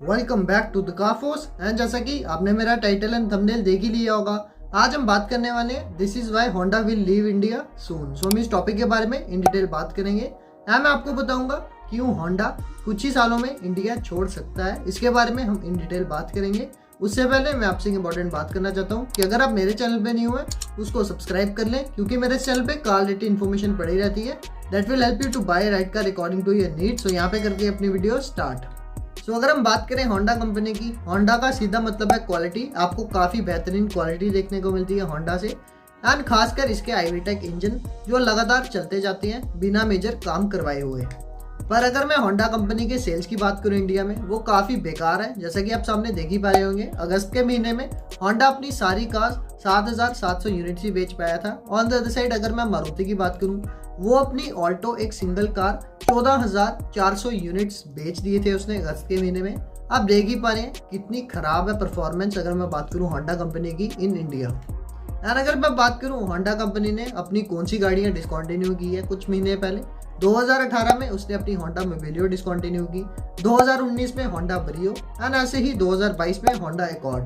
Welcome back to the काफोस। And जैसा कि आपने मेरा टाइटल एंड थंबनेल देख ही लिया होगा, आज हम बात करने वाले हैं this is why Honda will leave India soon. So हम इस टॉपिक के बारे में इन डिटेल बात करेंगे एंड मैं आपको बताऊंगा क्यों होंडा कुछ ही सालों में इंडिया छोड़ सकता है। इसके बारे में हम इन डिटेल बात करेंगे। उससे पहले मैं आपसे एक इंपॉर्टेंट बात करना चाहता हूँ कि अगर आप मेरे चैनल पे न्यू है उसको सब्सक्राइब कर लें, क्योंकि मेरे चैनल पे कार रिलेटेड इन्फॉर्मेशन पड़ी रहती है that will help you to buy right car according to your needs. So यहाँ पे करके अपनी वीडियो स्टार्ट। सो अगर हम बात करें होंडा कंपनी की, होंडा का सीधा मतलब है क्वालिटी। आपको काफ़ी बेहतरीन क्वालिटी देखने को मिलती है होंडा से, एंड खासकर इसके आईवीटेक इंजन जो लगातार चलते जाते हैं बिना मेजर काम करवाए हुए। पर अगर मैं होंडा कंपनी के सेल्स की बात करूं इंडिया में, वो काफ़ी बेकार है। जैसा कि आप सामने देख ही पा रहे होंगे, अगस्त के महीने में होंडा अपनी सारी कार्स 7,700 यूनिट्स ही बेच पाया था। ऑन द अदर साइड अगर मैं मारुति की बात करूं, वो अपनी ऑल्टो एक सिंगल कार 14,400 यूनिट्स बेच दिए थे उसने अगस्त के महीने में। आप देख ही पा रहे हैं कितनी खराब है परफॉर्मेंस अगर मैं बात करूं होंडा कंपनी की इन इंडिया। एंड अगर मैं बात करूं होंडा कंपनी ने अपनी कौन सी गाड़ियां डिसकंटिन्यू की है, कुछ महीने पहले 2018 में उसने अपनी होंडा मोबिलियो डिसकंटिन्यू की, 2019 में होंडा ब्रियो, एंड ऐसे ही 2022 में होंडा एकॉर्ड,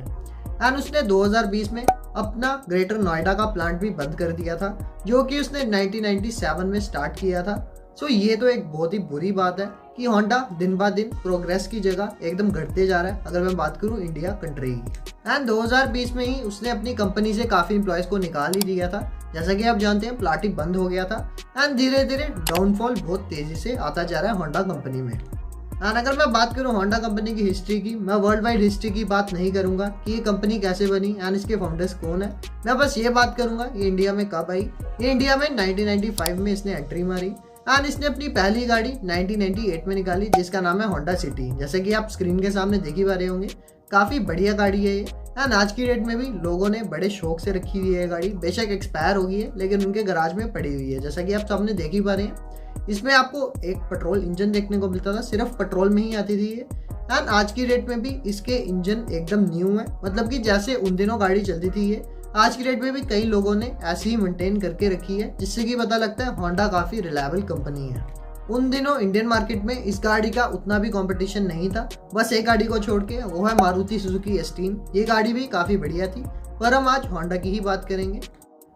एंड उसने 2020 में अपना ग्रेटर नोएडा का प्लांट भी बंद कर दिया था जो कि उसने 1997 में स्टार्ट किया था। सो ये तो एक बहुत ही बुरी बात है कि होंडा दिन ब दिन प्रोग्रेस की जगह एकदम घटते जा रहा है अगर मैं बात करूं इंडिया कंट्री की। एंड 2020 में ही उसने अपनी कंपनी से काफ़ी एम्प्लॉयज़ को निकाल ही दिया था। जैसा कि आप जानते हैं प्लांट ही बंद हो गया था, एंड धीरे धीरे डाउनफॉल बहुत तेज़ी से आता जा रहा है होंडा कंपनी में। एंड अगर मैं बात करूं होंडा कंपनी की हिस्ट्री की, मैं वर्ल्ड वाइड हिस्ट्री की बात नहीं करूंगा कि ये कंपनी कैसे बनी एंड इसके फाउंडर्स कौन है। मैं बस ये बात करूंगा ये इंडिया में कब आई। ये इंडिया में 1995 में इसने एंट्री मारी, एंड इसने अपनी पहली गाड़ी 1998 में निकाली जिसका नाम है होंडा सिटी। जैसे कि आप स्क्रीन के सामने देख ही पा रहे होंगे, काफ़ी बढ़िया गाड़ी है ये, एंड आज की डेट में भी लोगों ने बड़े शौक से रखी हुई है गाड़ी। बेशक एक्सपायर हो गई है लेकिन उनके गराज में पड़ी हुई है। जैसा कि आप सामने देख ही पा रहे हैं, इसमें आपको एक पेट्रोल इंजन देखने को मिलता था, सिर्फ पेट्रोल में ही आती थी ये। एंड आज की डेट में भी इसके इंजन एकदम न्यू है, मतलब कि जैसे उन दिनों गाड़ी चलती थी ये आज की डेट में भी कई लोगों ने ऐसे ही मेंटेन करके रखी है, जिससे कि पता लगता है होंडा काफ़ी रिलायबल कंपनी है। उन दिनों इंडियन मार्केट में इस गाड़ी का उतना भी कंपटीशन नहीं था, बस एक गाड़ी को छोड़ के, वो है मारुति सुजुकी एस्टीम। ये गाड़ी भी काफ़ी बढ़िया थी, पर हम आज होंडा की ही बात करेंगे।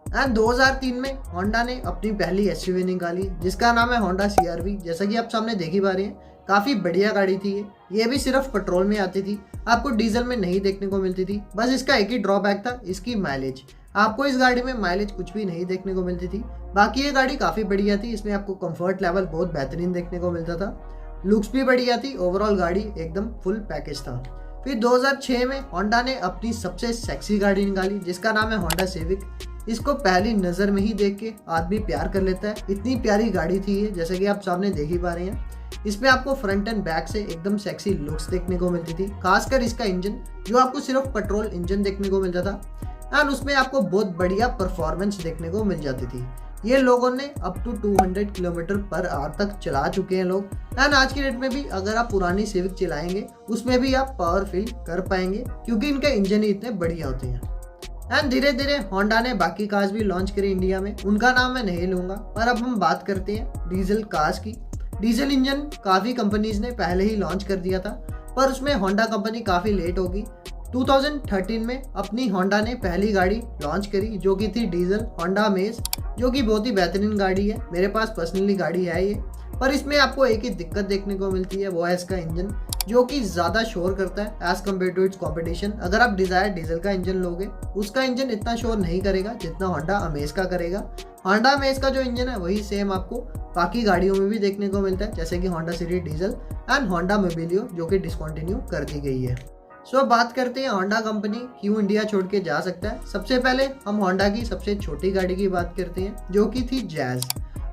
एंड 2003 में होंडा ने अपनी पहली एसयूवी निकाली जिसका नाम है होंडा CR-V। जैसा कि आप सामने देख ही पा रहे हैं, काफ़ी बढ़िया गाड़ी थी ये भी सिर्फ पेट्रोल में आती थी, आपको डीजल में नहीं देखने को मिलती थी। बस इसका एक ही ड्रॉबैक था, इसकी माइलेज। आपको इस गाड़ी में माइलेज कुछ भी नहीं देखने को मिलती थी। बाकी ये गाड़ी काफ़ी बढ़िया थी, इसमें आपको कंफर्ट लेवल बहुत बेहतरीन देखने को मिलता था, लुक्स भी बढ़िया थी, ओवरऑल गाड़ी एकदम फुल पैकेज था। फिर 2006 में होंडा ने अपनी सबसे सेक्सी गाड़ी निकाली जिसका नाम है होंडा सिविक। इसको पहली नज़र में ही देख के आदमी प्यार कर लेता है, इतनी प्यारी गाड़ी थी ये। जैसे कि आप सामने देख ही पा रहे हैं, इसमें आपको फ्रंट एंड बैक से एकदम सेक्सी लुक्स देखने को मिलती थी, खासकर इसका इंजन जो आपको सिर्फ पेट्रोल इंजन देखने को मिलता था, एंड उसमें आपको बहुत बढ़िया परफॉर्मेंस देखने को मिल जाती थी। ये लोगों ने up to 200 kilometre per hour तक चला चुके हैं लोग, एंड आज की डेट में भी अगर आप पुरानी सिविक चलाएंगे उसमें भी आप पावर फील कर पाएंगे क्योंकि इनके इंजन ही इतने बढ़िया होते हैं। एंड धीरे धीरे होंडा ने बाकी कार्स भी लॉन्च करी इंडिया में, उनका नाम मैं नहीं लूँगा। पर अब हम बात करते हैं डीजल कार्स की। डीजल इंजन काफ़ी कंपनीज ने पहले ही लॉन्च कर दिया था, पर उसमें होंडा कंपनी काफ़ी लेट होगी। 2013 में अपनी होंडा ने पहली गाड़ी लॉन्च करी जो कि थी डीजल होंडा अमेज, जो कि बहुत ही बेहतरीन गाड़ी है। मेरे पास पर्सनली गाड़ी है ये, पर इसमें आपको एक ही दिक्कत देखने को मिलती है, वो है इसका इंजन जो कि ज़्यादा शोर करता है as compare to its competition. अगर आप डिज़ायर डीजल का इंजन लोगे उसका इंजन इतना शोर नहीं करेगा जितना होंडा अमेज का करेगा। होंडा अमेज का जो इंजन है वही सेम आपको बाकी गाड़ियों में भी देखने को मिलता है, जैसे कि Honda city diesel and Honda Mobilio जो कि डिसकंटिन्यू कर दी गई है। सो बात करते हैं होंडा कंपनी क्यों इंडिया छोड़ के जा सकता है। सबसे पहले हम होंडा की सबसे छोटी गाड़ी की बात करते हैं जो कि थी जैज़।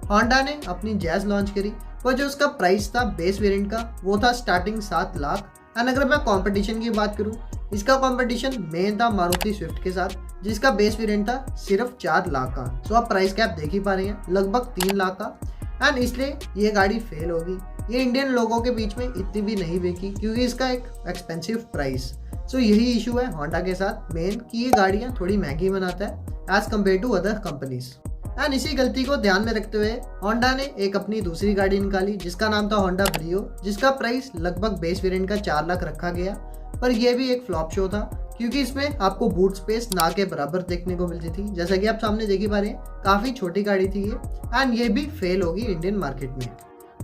होंडा ने अपनी जैज़ लॉन्च करी, पर जो उसका प्राइस था बेस वेरिएंट का वो था स्टार्टिंग 7 लाख। एंड अगर मैं कंपटीशन की बात करूं, इसका कंपटीशन मेन था मारुति स्विफ्ट के साथ जिसका बेस वेरिएंट था सिर्फ 4 लाख का। सो आप प्राइस कैप देख ही पा रहे हैं, लगभग 3 लाख का, एंड इसलिए ये गाड़ी फेल होगी। ये इंडियन लोगों के बीच में इतनी भी नहीं बिकी क्योंकि इसका एक एक्सपेंसिव प्राइस। सो यही इशू है होंडा के साथ मेन कि ये गाड़ियाँ थोड़ी महंगी बनाता है as compare to other companies. And इसी गलती को ध्यान में रखते हुए होंडा ने एक अपनी दूसरी गाड़ी निकाली जिसका नाम था होंडा ब्रियो, जिसका प्राइस लगभग बेस वेरिएंट का 4 लाख रखा गया। पर यह भी एक फ्लॉप शो था क्योंकि इसमें आपको बूट स्पेस ना के बराबर देखने को मिलती थी। जैसा कि आप सामने देख ही पा रहे हैं, काफ़ी छोटी गाड़ी थी ये, एंड ये भी फेल होगी इंडियन मार्केट में।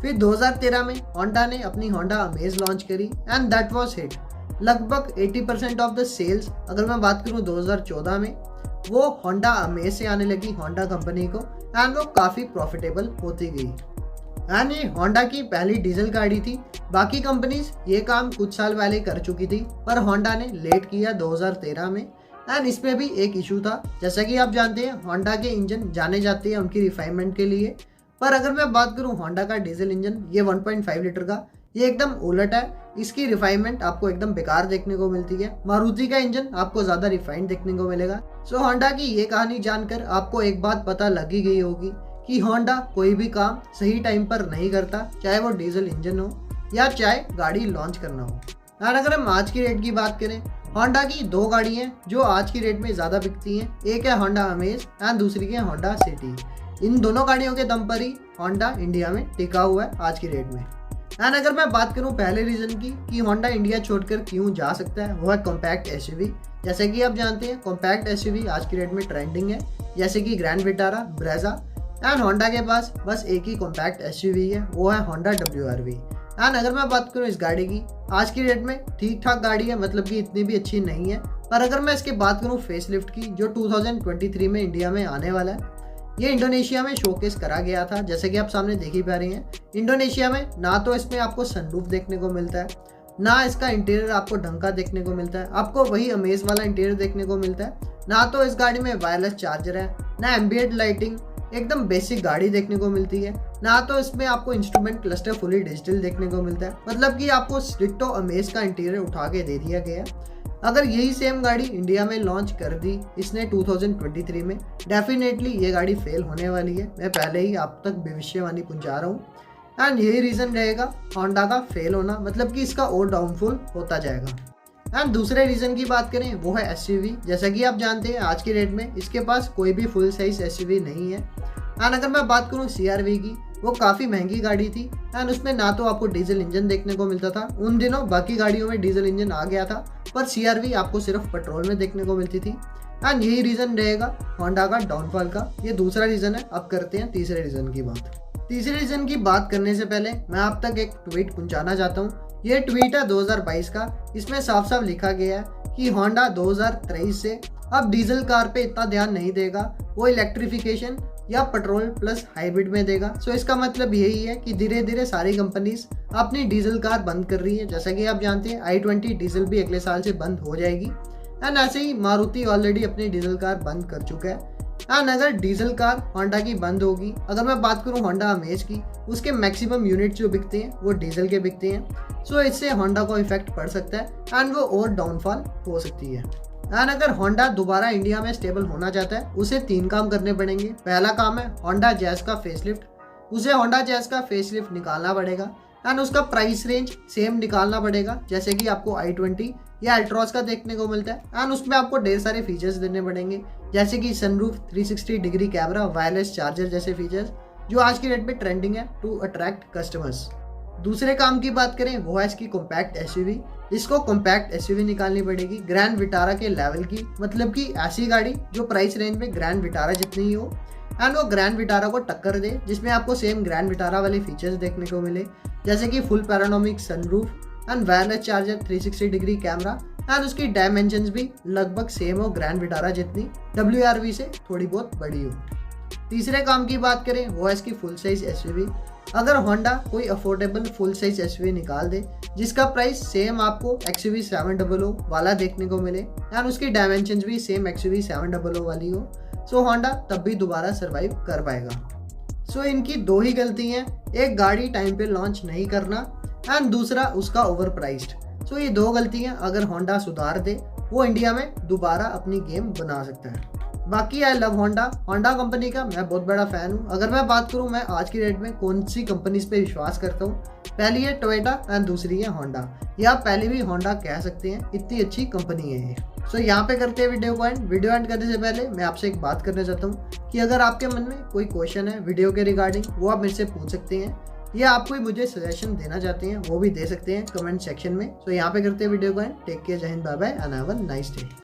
फिर 2013 में होंडा ने अपनी होंडा अमेज लॉन्च करी एंड दैट वाज हिट। लगभग 80% ऑफ द सेल्स अगर मैं बात करूं 2014 में, वो होंडा अमेज से आने लगी होंडा कंपनी को, एंड वो काफ़ी प्रॉफिटेबल होती गई। एंड ये होंडा की पहली डीजल गाड़ी थी। बाकी कंपनीज ये काम कुछ साल पहले कर चुकी थी, पर होंडा ने लेट किया 2013 में। एंड इसमें भी एक इशू था। जैसा कि आप जानते हैं, होंडा के इंजन जाने जाते हैं उनकी रिफाइनमेंट के लिए, पर अगर मैं बात करूं होंडा का डीजल इंजन, ये 1.5 लीटर का, ये एकदम उलट है। इसकी रिफाइनमेंट आपको एकदम बेकार देखने को मिलती है। मारुति का इंजन आपको ज़्यादा रिफाइंड देखने को मिलेगा। सो होंडा की ये कहानी जानकर आपको एक बात पता लग ही गई होगी कि होंडा कोई भी काम सही टाइम पर नहीं करता, चाहे वो डीजल इंजन हो या चाहे गाड़ी लॉन्च करना हो। और अगर हम आज की रेट की बात करें, होंडा की 2 गाड़ी हैं जो आज की रेट में ज़्यादा बिकती हैं। एक है होंडा अमेज एंड दूसरी है होंडा सिटी। इन दोनों गाड़ियों के दम पर ही होंडा इंडिया में टिका हुआ है आज की रेट में। एंड अगर मैं बात करूं पहले रीज़न की कि होंडा इंडिया छोड़कर क्यों जा सकता है, वो है कॉम्पैक्ट एसयूवी। जैसे कि आप जानते हैं, कॉम्पैक्ट एसयूवी आज की रेट में ट्रेंडिंग है, जैसे कि grand Vitara, Brezza. And Honda के पास बस एक ही कॉम्पैक्ट एसयूवी है, वो है होंडा WRV। एंड अगर मैं बात करूं इस गाड़ी की, आज की रेट में ठीक ठाक गाड़ी है, मतलब कि इतनी भी अच्छी नहीं है। पर अगर मैं इसकी बात करूं फेसलिफ्ट की, जो 2023 में इंडिया में आने वाला है, ये इंडोनेशिया में शोकेस करा गया था। जैसे कि आप सामने देख ही पा रहे हैं, इंडोनेशिया में ना तो इसमें आपको सनरूफ देखने को मिलता है, ना इसका इंटीरियर आपको ढंग का देखने को मिलता है, आपको वही अमेज वाला इंटीरियर देखने को मिलता है। ना तो इस गाड़ी में वायरलेस चार्जर है, ना एम्बिएंट लाइटिंग, एकदम बेसिक गाड़ी देखने को मिलती है। ना तो इसमें आपको इंस्ट्रूमेंट क्लस्टर फुली डिजिटल देखने को मिलता है, मतलब कि आपको डिट्टो अमेज का इंटीरियर उठा के दे दिया गया। अगर यही सेम गाड़ी इंडिया में लॉन्च कर दी इसने 2023 में, डेफिनेटली ये गाड़ी फेल होने वाली है। मैं पहले ही आप तक भविष्यवाणी पहुंचा रहा हूँ। एंड यही रीज़न रहेगा होंडा का फेल होना, मतलब कि इसका और डाउनफॉल होता जाएगा। एंड दूसरे रीज़न की बात करें, वो है एसयूवी। जैसा कि आप जानते हैं, आज की डेट में इसके पास कोई भी फुल साइज एसयूवी नहीं है। एंड अगर मैं बात करूँ CR-V की, वो काफ़ी महंगी गाड़ी थी एंड उसमें ना तो आपको डीजल इंजन देखने को मिलता था। उन दिनों बाकी गाड़ियों में डीजल इंजन आ गया था, पर CR-V आपको सिर्फ पेट्रोल में देखने को मिलती थी। एंड यही रीज़न रहेगा होंडा का डाउनफॉल का। ये दूसरा रीज़न है। अब करते हैं तीसरे रीज़न की बात। तीसरे रीज़न की बात करने से पहले मैं आप तक एक ट्वीट पहुंचाना चाहता हूँ। ये ट्वीट है 2022 का। इसमें साफ साफ लिखा गया है कि होंडा 2023 से अब डीजल कार पे इतना ध्यान नहीं देगा, वो इलेक्ट्रिफिकेशन या पेट्रोल प्लस हाइब्रिड में देगा। सो इसका मतलब यही है कि धीरे धीरे सारी कंपनीज अपनी डीजल कार बंद कर रही है। जैसा कि आप जानते हैं, i20 डीजल भी अगले साल से बंद हो जाएगी। एंड ऐसे ही मारुति ऑलरेडी अपनी डीजल कार बंद कर चुका है। एंड अगर डीजल कार होंडा की बंद होगी, अगर मैं बात करूं होंडा अमेज की, उसके मैक्सिमम यूनिट जो बिकते हैं वो डीजल के बिकते हैं। सो इससे होंडा को इफेक्ट पड़ सकता है एंड वो और डाउनफॉल हो सकती है। एंड अगर होंडा दोबारा इंडिया में स्टेबल होना चाहता है, उसे 3 काम करने पड़ेंगे। पहला काम है होंडा जैज का फेसलिफ्ट। उसे होंडा जैज का फेसलिफ्ट निकालना पड़ेगा एंड उसका प्राइस रेंज सेम निकालना पड़ेगा, जैसे कि आपको i20 या अल्ट्रॉस का देखने को मिलता है। एंड उसमें आपको ढेर सारे फीचर्स देने पड़ेंगे, जैसे कि sunroof, 360 degree camera, wireless charger जैसे फीचर्स जो आज की डेट में ट्रेंडिंग है टू अट्रैक्ट कस्टमर्स। दूसरे काम की बात करें, वो है इसकी कॉम्पैक्ट एसयूवी। इसको कॉम्पैक्ट एसयूवी निकालनी पड़ेगी ग्रैंड विटारा के लेवल की, मतलब कि ऐसी गाड़ी जो प्राइस रेंज में ग्रैंड विटारा जितनी ही हो एंड वो ग्रैंड विटारा को टक्कर दे, जिसमें आपको सेम ग्रैंड विटारा वाले फीचर्स देखने को मिले, जैसे कि full panoramic sunroof and wireless charger, 360 degree camera and उसकी डायमेंशंस भी लगभग सेम हो ग्रैंड विटारा जितनी, WRV से थोड़ी बहुत बड़ी हो। तीसरे काम की बात करें, वो है इसकी फुल साइज एसयूवी। अगर होंडा कोई अफोर्डेबल फुल साइज एसयूवी निकाल दे जिसका प्राइस सेम आपको XUV 700 वाला देखने को मिले एंड उसकी डायमेंशंस भी सेम XUV 700 वाली हो, सो होंडा तब भी दोबारा सर्वाइव कर पाएगा। सो इनकी 2 ही गलती हैं, एक गाड़ी टाइम पे लॉन्च नहीं करना एंड दूसरा उसका ओवर प्राइस्ड। सो ये 2 गलतियां अगर होंडा सुधार दे, वो इंडिया में दोबारा अपनी गेम बना सकता है। बाकी I love Honda. Honda company का मैं बहुत बड़ा फ़ैन हूँ। अगर मैं बात करूँ मैं आज की डेट में कौन सी कंपनीज पे विश्वास करता हूँ, पहली है टोयोटा एंड दूसरी है होंडा। या आप पहले भी होंडा कह सकते हैं, इतनी अच्छी कंपनी है ये। सो यहाँ पे करते हैं वीडियो एंड करने से पहले मैं आपसे एक बात करना चाहता हूँ कि अगर आपके मन में कोई क्वेश्चन है वीडियो के रिगार्डिंग, वो आप मेरे से पूछ सकते हैं, या आप कोई मुझे सजेशन देना चाहते हैं वो भी दे सकते हैं कमेंट सेक्शन में। सो यहाँ पे करते हैं वीडियो को एंड। टेक केयर, जय हिंद, bye bye and have a nice day.